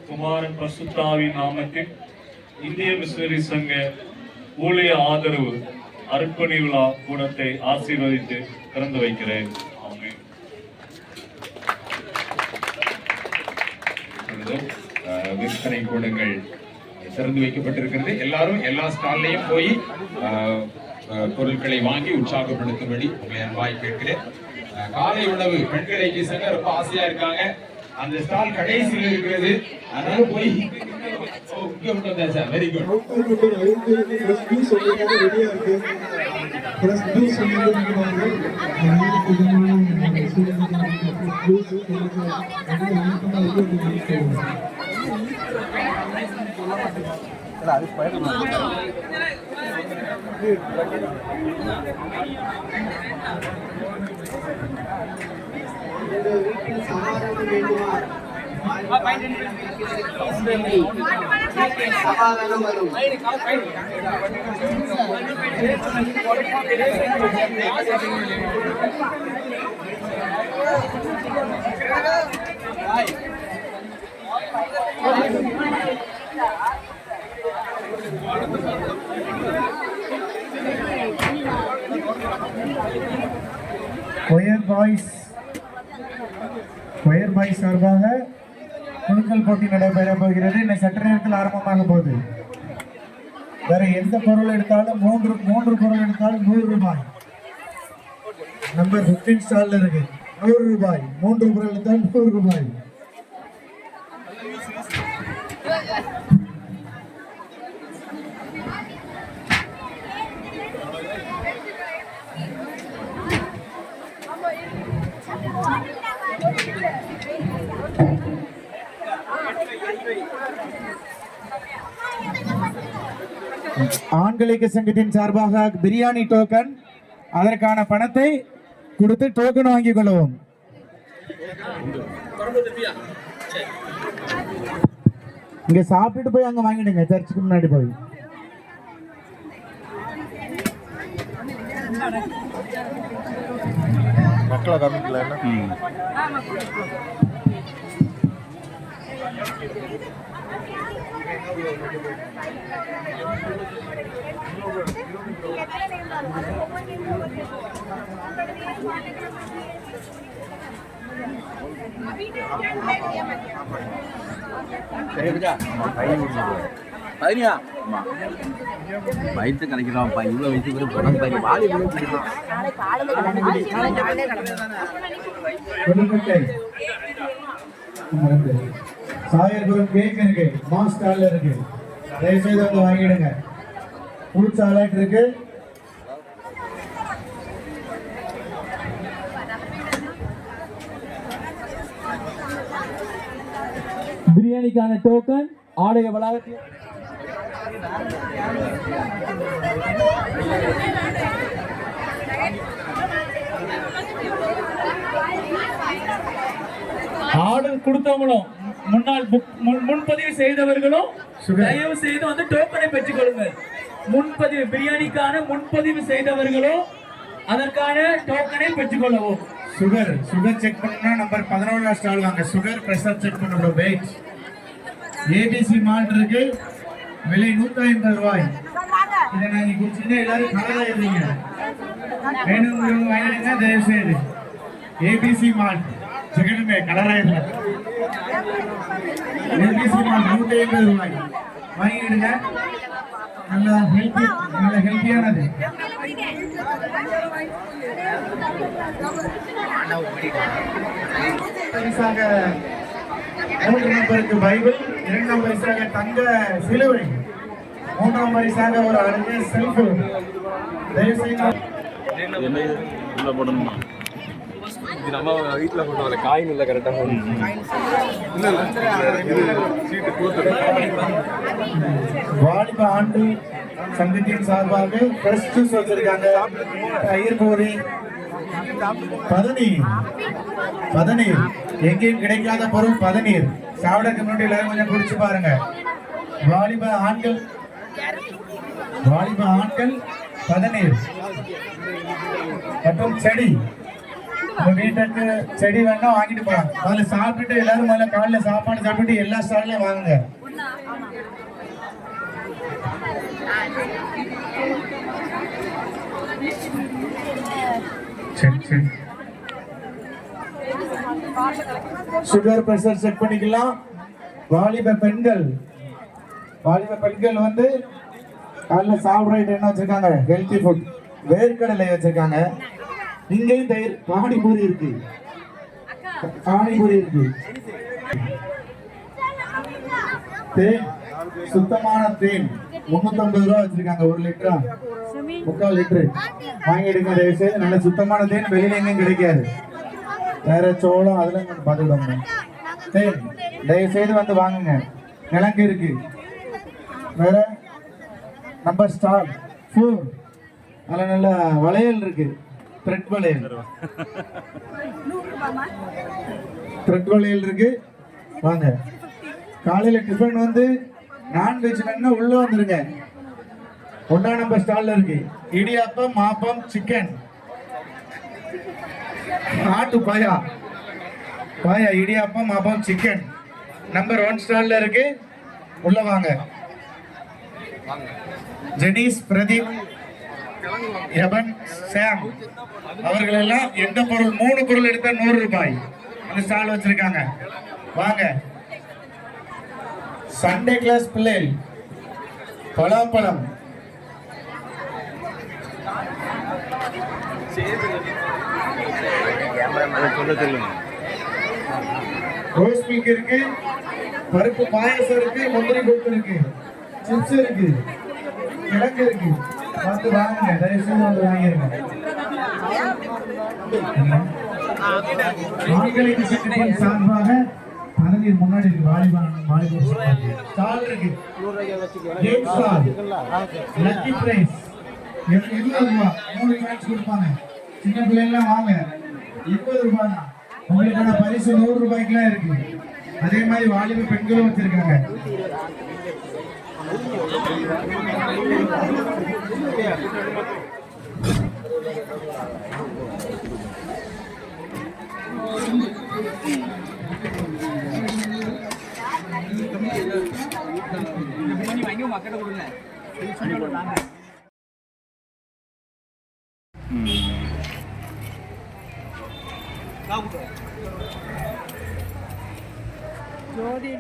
குமாரன் பரிசுத்தாவின் நாமத்தில் இந்திய மிஷனரி சங்க ஊழிய ஆதரவு அர்ப்பணி விழா கூடத்தை ஆசீர்வதித்து திறந்து வைக்கிறேன். விற்பனை கூடங்கள் திறந்து வைக்கப்பட்டிருக்கிறது. எல்லாரும் எல்லா ஸ்டால்லையும் போய் பொருட்களை வாங்கி உற்சாகப்படுத்தும்படி உங்களை அன்பாய் கேட்கிறேன். காலை உணவு பெண்களைக்கு செல்ல ரொம்ப ஆசையா இருக்காங்க. அந்த ஸ்டால் கடைசியில் இருக்கிறது. அதனால போய் வெரி குட். கொயர் பாய்ஸ் சார்பாக குழுக்கள் போட்டி நடைபெற போகிறது. இன்னும் சற்று நேரத்தில் ஆரம்பமாக போகுது. வேற எந்த பொருள் எடுத்தாலும் மூன்று பொருள் எடுத்தாலும் 100 ரூபாய். நம்பர் 15 ஸ்டால்ல இருக்கு 100 ரூபாய். 3 பொருள் எடுத்தால் 100 ரூபாய். ஆண்களுக்கு சங்கத்தின் சார்பாக பிரியாணி டோக்கன், அதற்கான பணத்தை கொடுத்து டோக்கன் வாங்கிக் கொள்ளவும். இங்க சாப்பிட்டு போய் அங்க வாங்கிடுங்க, சர்ச்சுக்கு முன்னாடி போய். மக்களை காமிக்கல. வயிற்று கலைக்கிறான்ப்பா. இவ்வளவு வயசுக்கு பணம் பாரு வாலி சாயர்புரம் கேக் இருக்கு, மாஸ் ஸ்டால்ல இருக்கு. தயவு செய்து வந்து வாங்கிடுங்க. ஃப்ரூட் சாலட் இருக்கு. பிரியாணிக்கான டோக்கன் ஆடைய வளாகத்தில் ஆர்டர் கொடுத்தவங்களும் முன்பதிவு செய்தவர்களும் தயவு செய்து வந்து டோக்கனை பெற்றுக் கொள்ளுங்கள். முன்பதிவு பிரியாணிக்கான முன்பதிவு செய்தவர்களும் அதற்கான டோக்கனை பெற்றுக் கொள்ளவும். சுகர் செக் பண்ணா நம்பர் 11 ஸ்டால் வாங்க. சுகர் பிரஷர் செக் பண்ணணும். வெயிட் ஏபிசி மால்ட் இருக்கு. விலை 150 ரூபாய். இதை நாங்க குடிச்சீங்கன்னா எல்லாரும் கலரா இருந்தீங்க. வேணுங்கிறவங்க வாங்கிடுங்க தயவு செய்து. ஏபிசி மால்ட் சிக்கனுமே கலரா இல்லை. ஏபிசி மால்ட் 150 ரூபாய் வாங்கிடுங்க. நல்ல ஹெல்த்தியானது. பரிசாக 3 நம்பருக்கு பைபிள், 2ஆம் பரிசாக தங்க சிலுவை, 3ஆம் பரிசாக ஒரு அழகிய செல்போன். தயவு செய்து நம்ம வீட்டுல போட்டு காயின் இல்ல கரெக்டா வாலிப ஆண்டு சங்கத்தின் சார்பாக ஃப்ரெஷ் ஜூஸ் வச்சிருக்காங்க. தயிர் பூரி, பதநீர் எங்கேயும் கிடைக்காத பொருள் பதநீர். சாப்பிடக்கு முன்னாடி எல்லாரும் கொஞ்சம் குடிச்சு பாருங்க. வாலிப ஆண்கள் 17 மற்றும் செடி உங்க வீட்டுக்கு செடி வேணா வாங்கிட்டு போலாம். அதுல சாப்பிட்டுட்டு எல்லாரும் முதல்ல காலைல சாப்பாடு சாப்பிட்டு எல்லா ஸ்டால்லையும் வாங்குங்க. சரி சுகர் பிரஷர் செக் பண்ணிக்கலாம். வாலிப பெண்கள் வந்து காலைல சாப்பிட்றது என்ன வச்சிருக்காங்க? ஹெல்த்தி ஃபுட், வேர்க்கடலை வச்சிருக்காங்க. இங்கேயும் தயிர், பானிபூரி இருக்கு. தேன், சுத்தமான தேன் 350 ரூபா வச்சிருக்காங்க. 1 லிட்டரா 3/4 லிட்டரு வாங்கிடுங்க தயவு செய்து. நல்ல சுத்தமான தேன் வெளியில எங்கேயும் கிடைக்காது. வேற சோளம் அதெல்லாம் கொஞ்சம் பார்த்துக்கிடுவாங்க. தேன் தயவு செய்து வந்து வாங்குங்க. கிழங்கு இருக்கு. வேற நம்பர் ஸ்டால் 4 அதில் நல்ல வளையல் இருக்கு. த்ரெட் வளையல் இருக்கு. வாங்க. காலையில டிஃபன் வந்து நான்வெஜ் வேணும்னா உள்ள வந்துருங்க. 1ஆம் நம்பர் ஸ்டால்ல இருக்கு. இடியாப்பம், மாப்பம், சிக்கன், ஆட்டு பாயா, இடியாப்பம், மாப்பம், சிக்கன் நம்பர் 1 ஸ்டால்ல இருக்கு. உள்ள வாங்க. ஜெனிஸ், பிரதீப், யபன், சாம் அவர்கள் எல்லாம் எந்த பொருள் 3 பொருள் எடுத்தா 100 ரூபாய் அந்த ஸ்டால் வச்சிருக்காங்க. வாங்க. சண்டே கிளாஸ் பிள்ளைகள் பலாப்பழம், ரோஸ் மில்க் இருக்கு. பருப்பு பாயாசம் இருக்கு. முந்திரி கொத்து இருக்கு. சிப்ஸ் இருக்கு. கிழங்கு இருக்கு. வந்து வாங்குங்க. தயவு செய்து வந்து வாங்கிருங்க. ஆண்களுக்கு சிட்டிப்பன் சார்பாக பதவியின் முன்னாடி இருக்கு. வாலிபால் ஸ்டால் இருக்கு. கேம் ஸ்டால், லக்கி பிரைஸ் 20 ரூபாய் 3 மேட்ச் கொடுப்பாங்க. சின்ன பிள்ளைங்களாம் வாங்க. 20 ரூபாய் தான். உங்களுக்கான பரிசு 100 ரூபாய்க்குலாம் இருக்கு. அதே மாதிரி வாலிப பெண்களும் வச்சிருக்காங்க. ஜோதி